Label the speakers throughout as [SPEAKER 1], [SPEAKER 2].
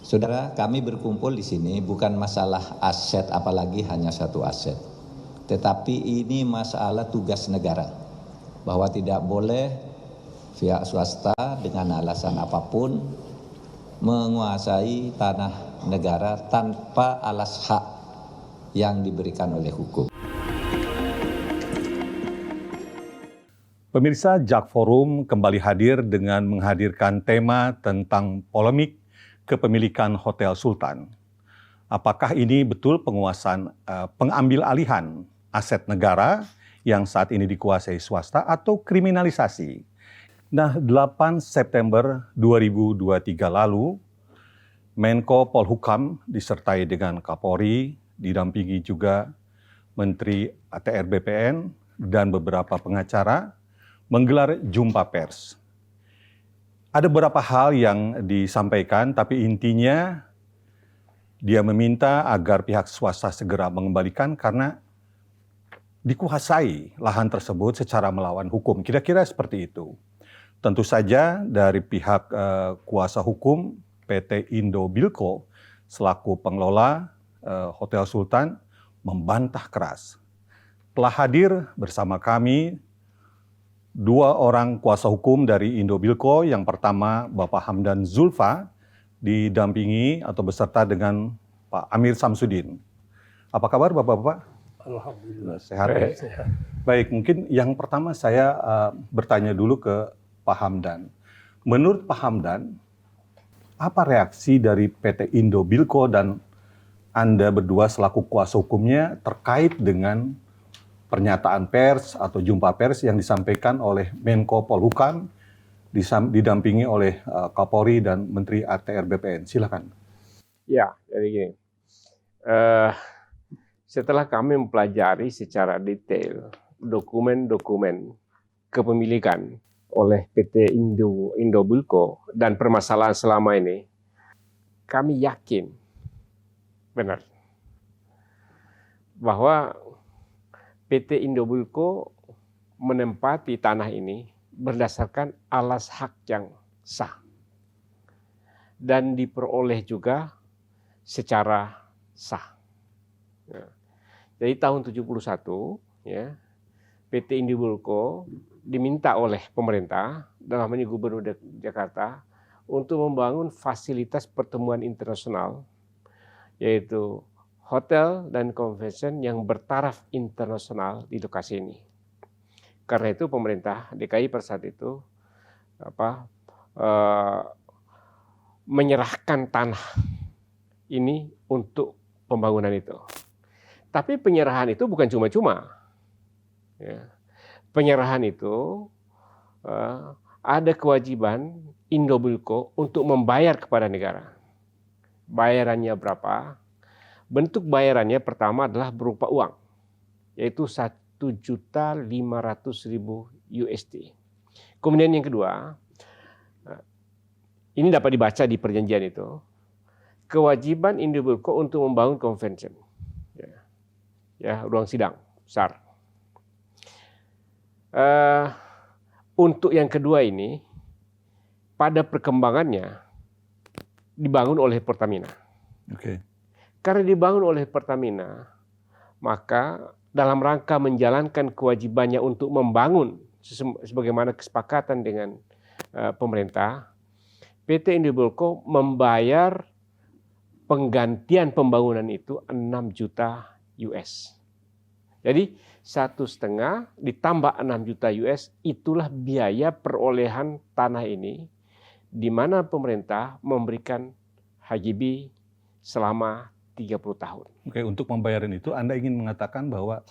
[SPEAKER 1] Saudara, kami berkumpul di sini bukan masalah aset, apalagi hanya satu aset. Tetapi ini masalah tugas negara, bahwa tidak boleh pihak swasta dengan alasan apapun menguasai tanah negara tanpa alas hak yang diberikan oleh hukum.
[SPEAKER 2] Pemirsa, JAK Forum kembali hadir dengan menghadirkan tema tentang polemik kepemilikan Hotel Sultan. Apakah ini betul penguasaan pengambil alihan aset negara yang saat ini dikuasai swasta atau kriminalisasi? Nah, 8 September 2023 lalu, Menko Polhukam disertai dengan Kapolri, didampingi juga Menteri ATR BPN dan beberapa pengacara menggelar jumpa pers. Ada beberapa hal yang disampaikan, tapi intinya dia meminta agar pihak swasta segera mengembalikan karena dikuasai lahan tersebut secara melawan hukum. Kira-kira seperti itu. Tentu saja dari pihak kuasa hukum PT Indobilco selaku pengelola Hotel Sultan membantah keras. Telah hadir bersama kami dua orang kuasa hukum dari Indobilco. Yang pertama Bapak Hamdan Zulfa didampingi atau beserta dengan Pak Amir Samsudin. Apa kabar Bapak-bapak?
[SPEAKER 3] Alhamdulillah.
[SPEAKER 2] Sehat ya? Sehat. Baik, mungkin yang pertama saya bertanya dulu ke Pak Hamdan. Menurut Pak Hamdan, apa reaksi dari PT Indobilco dan Anda berdua selaku kuasa hukumnya terkait dengan pernyataan pers atau jumpa pers yang disampaikan oleh Menko Polhukam didampingi oleh Kapolri dan Menteri ATR BPN. Silakan.
[SPEAKER 3] Ya, jadi gini. Setelah kami mempelajari secara detail dokumen-dokumen kepemilikan oleh PT Indobilco dan permasalahan selama ini, kami yakin benar bahwa PT Indobilco menempati tanah ini berdasarkan alas hak yang sah dan diperoleh juga secara sah. Ya. Jadi tahun 71 ya, PT Indobilco diminta oleh pemerintah dalam hal ini Gubernur Jakarta untuk membangun fasilitas pertemuan internasional yaitu hotel dan convention yang bertaraf internasional di lokasi ini. Karena itu pemerintah DKI pada saat itu menyerahkan tanah ini untuk pembangunan itu. Tapi penyerahan itu bukan cuma-cuma. Ya. Penyerahan itu ada kewajiban Indobilco untuk membayar kepada negara. Bayarannya berapa? Bentuk bayarannya pertama adalah berupa uang, yaitu 1.500.000 USD. Kemudian yang kedua, ini dapat dibaca di perjanjian itu, kewajiban Indobilco untuk membangun convention, ya ruang sidang besar. Untuk yang kedua ini, pada perkembangannya dibangun oleh Pertamina.
[SPEAKER 2] Okay.
[SPEAKER 3] Karena dibangun oleh Pertamina, maka dalam rangka menjalankan kewajibannya untuk membangun sebagaimana kesepakatan dengan pemerintah, PT Indobilco membayar penggantian pembangunan itu 6 juta US. Jadi 1,5 ditambah 6 juta US itulah biaya perolehan tanah ini, di mana pemerintah memberikan HGB selama 30 tahun.
[SPEAKER 2] Oke, untuk pembayaran itu Anda ingin mengatakan bahwa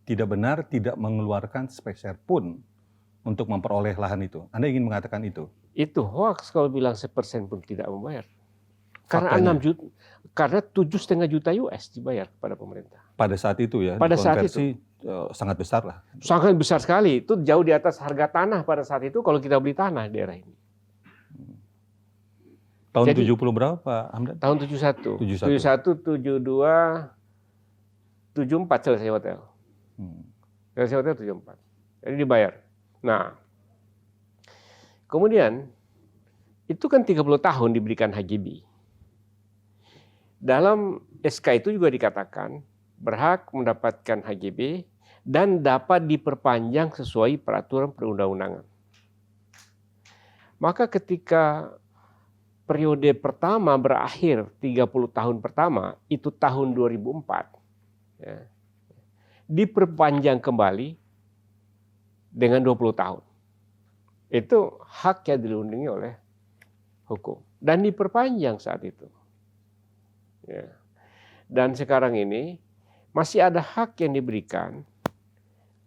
[SPEAKER 2] tidak benar tidak mengeluarkan sepeser pun untuk memperoleh lahan itu. Anda ingin mengatakan itu?
[SPEAKER 3] Itu hoax kalau bilang 1% pun tidak membayar. Karena 6 juta, karena 7,5 juta US dibayar kepada pemerintah.
[SPEAKER 2] Pada saat itu ya,
[SPEAKER 3] pada saat itu
[SPEAKER 2] sangat besar lah.
[SPEAKER 3] Sangat besar sekali, itu jauh di atas harga tanah pada saat itu kalau kita beli tanah di daerah ini.
[SPEAKER 2] Tahun 70 berapa Pak Hamdan?
[SPEAKER 3] Tahun 71. 71, 72, 74 selesai hotel. Selesai hotel 74. Jadi dibayar. Nah, kemudian itu kan 30 tahun diberikan HGB. Dalam SK itu juga dikatakan berhak mendapatkan HGB dan dapat diperpanjang sesuai peraturan perundang-undangan. Maka ketika periode pertama berakhir 30 tahun pertama, itu tahun 2004, ya, diperpanjang kembali dengan 20 tahun. Itu hak yang dilindungi oleh hukum. Dan diperpanjang saat itu. Ya. Dan sekarang ini masih ada hak yang diberikan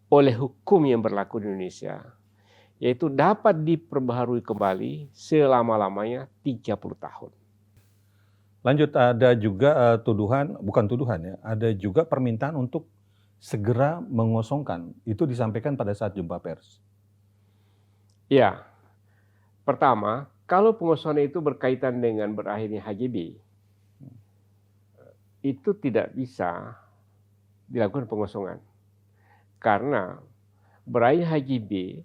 [SPEAKER 3] oleh hukum yang berlaku di Indonesia, yaitu dapat diperbaharui kembali selama-lamanya 30 tahun.
[SPEAKER 2] Lanjut, ada juga bukan tuduhan ya, ada juga permintaan untuk segera mengosongkan. Itu disampaikan pada saat jumpa pers.
[SPEAKER 3] Ya, pertama, kalau pengosongan itu berkaitan dengan berakhirnya HGB, itu tidak bisa dilakukan pengosongan. Karena berakhir HGB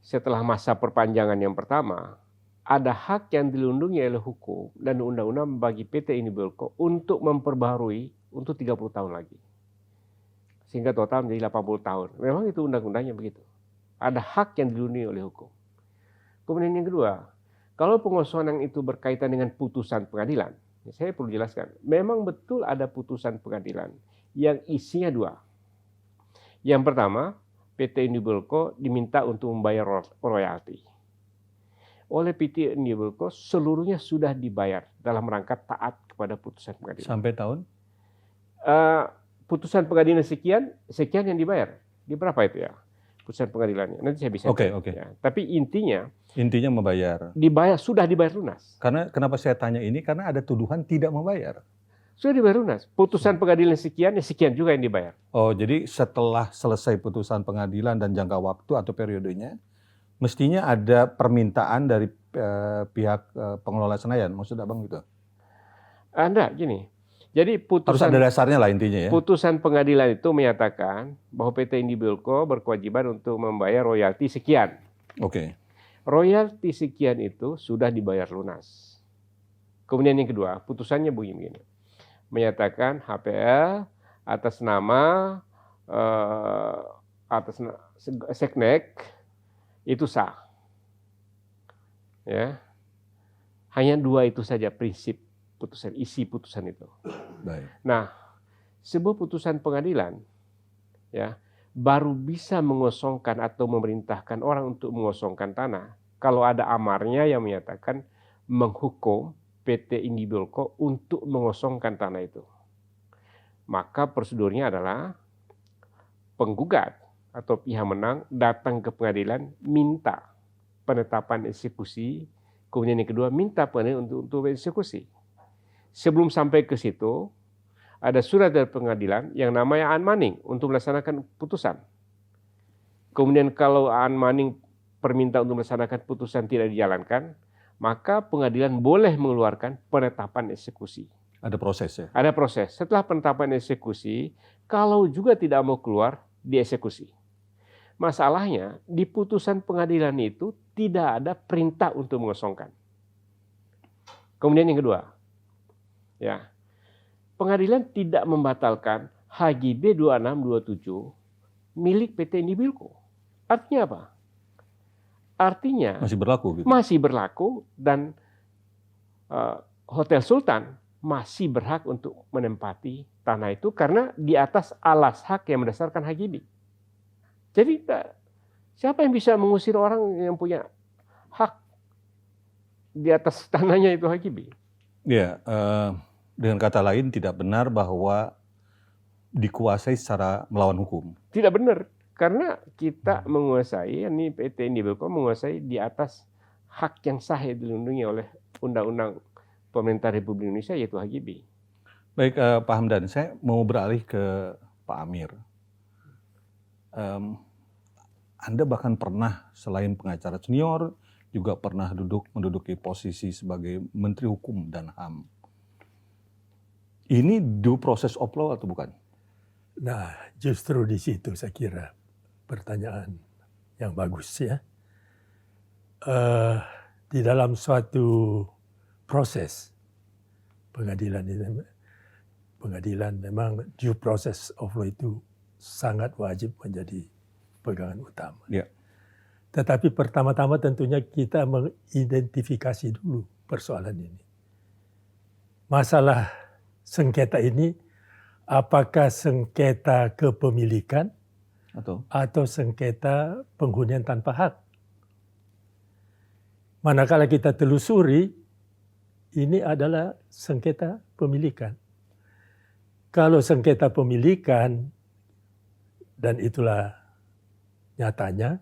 [SPEAKER 3] setelah masa perpanjangan yang pertama, ada hak yang dilindungi oleh hukum dan undang-undang bagi PT Indobilco untuk memperbaharui untuk 30 tahun lagi. Sehingga total menjadi 80 tahun. Memang itu undang-undangnya begitu. Ada hak yang dilindungi oleh hukum. Kemudian yang kedua, kalau pengosongan itu berkaitan dengan putusan pengadilan, saya perlu jelaskan, memang betul ada putusan pengadilan yang isinya dua. Yang pertama, PT Indobilco diminta untuk membayar royalti. Oleh PT Indobilco seluruhnya sudah dibayar dalam rangka taat kepada putusan pengadilan.
[SPEAKER 2] Sampai tahun?
[SPEAKER 3] Putusan pengadilan sekian yang dibayar. Di berapa itu ya? Putusan pengadilannya. Nanti saya bisa.
[SPEAKER 2] Oke.
[SPEAKER 3] Ya. Tapi intinya
[SPEAKER 2] membayar.
[SPEAKER 3] Sudah dibayar lunas.
[SPEAKER 2] Karena kenapa saya tanya ini? Karena ada tuduhan tidak membayar.
[SPEAKER 3] Sudah dibayar lunas. Putusan pengadilan sekian juga yang dibayar.
[SPEAKER 2] Oh, jadi setelah selesai putusan pengadilan dan jangka waktu atau periodenya, mestinya ada permintaan dari pihak pengelola Senayan, maksud Abang gitu?
[SPEAKER 3] Enggak, gini. Jadi
[SPEAKER 2] harus ada dasarnya lah intinya ya.
[SPEAKER 3] Putusan pengadilan itu menyatakan bahwa PT Indobilco berkewajiban untuk membayar royalti sekian.
[SPEAKER 2] Oke.
[SPEAKER 3] Royalti sekian itu sudah dibayar lunas. Kemudian yang kedua, putusannya begini. Menyatakan HPL atas nama Seknek itu sah. Ya. Hanya dua itu saja prinsip putusan, isi putusan itu.
[SPEAKER 2] Baik.
[SPEAKER 3] Nah, sebuah putusan pengadilan ya baru bisa mengosongkan atau memerintahkan orang untuk mengosongkan tanah kalau ada amarnya yang menyatakan menghukum PT Indobilco untuk mengosongkan tanah itu. Maka prosedurnya adalah penggugat atau pihak menang datang ke pengadilan minta penetapan eksekusi, kemudian yang kedua minta pengadilan untuk eksekusi. Sebelum sampai ke situ, ada surat dari pengadilan yang namanya unmanning untuk melaksanakan putusan. Kemudian kalau unmanning permintaan untuk melaksanakan putusan tidak dijalankan, maka pengadilan boleh mengeluarkan penetapan eksekusi.
[SPEAKER 2] Ada proses ya?
[SPEAKER 3] Ada proses. Setelah penetapan eksekusi, kalau juga tidak mau keluar, dieksekusi. Masalahnya, di putusan pengadilan itu tidak ada perintah untuk mengosongkan. Kemudian yang kedua, ya, pengadilan tidak membatalkan HGB 2627 milik PT Indobilco. Artinya apa? Artinya
[SPEAKER 2] masih berlaku gitu.
[SPEAKER 3] Masih berlaku dan Hotel Sultan masih berhak untuk menempati tanah itu karena di atas alas hak yang berdasarkan HGB. Jadi siapa yang bisa mengusir orang yang punya hak di atas tanahnya itu HGB?
[SPEAKER 2] Ya, dengan kata lain tidak benar bahwa dikuasai secara melawan hukum.
[SPEAKER 3] Tidak benar, karena kita menguasai, ini PT Indobilco menguasai di atas hak yang sah yang dilindungi oleh Undang-Undang Pemerintah Republik Indonesia yaitu HGB.
[SPEAKER 2] Baik, Pak Hamdan, saya mau beralih ke Pak Amir. Anda bahkan pernah selain pengacara senior juga pernah menduduki posisi sebagai Menteri Hukum dan HAM. Ini due process of law atau bukan?
[SPEAKER 4] Nah, justru di situ saya kira pertanyaan yang bagus ya. Di dalam suatu proses pengadilan memang due process of law itu sangat wajib menjadi pegangan utama.
[SPEAKER 2] Ya.
[SPEAKER 4] Tetapi pertama-tama tentunya kita mengidentifikasi dulu persoalan ini. Masalah sengketa ini apakah sengketa kepemilikan atau sengketa penghunian tanpa hak? Manakala kita telusuri, ini adalah sengketa pemilikan. Kalau sengketa pemilikan, dan itulah nyatanya,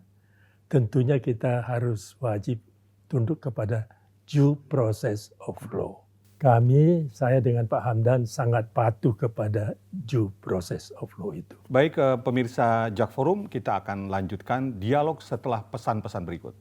[SPEAKER 4] tentunya kita harus wajib tunduk kepada due process of law. Saya dengan Pak Hamdan sangat patuh kepada due process of law itu.
[SPEAKER 2] Baik, pemirsa JAK Forum, kita akan lanjutkan dialog setelah pesan-pesan berikut.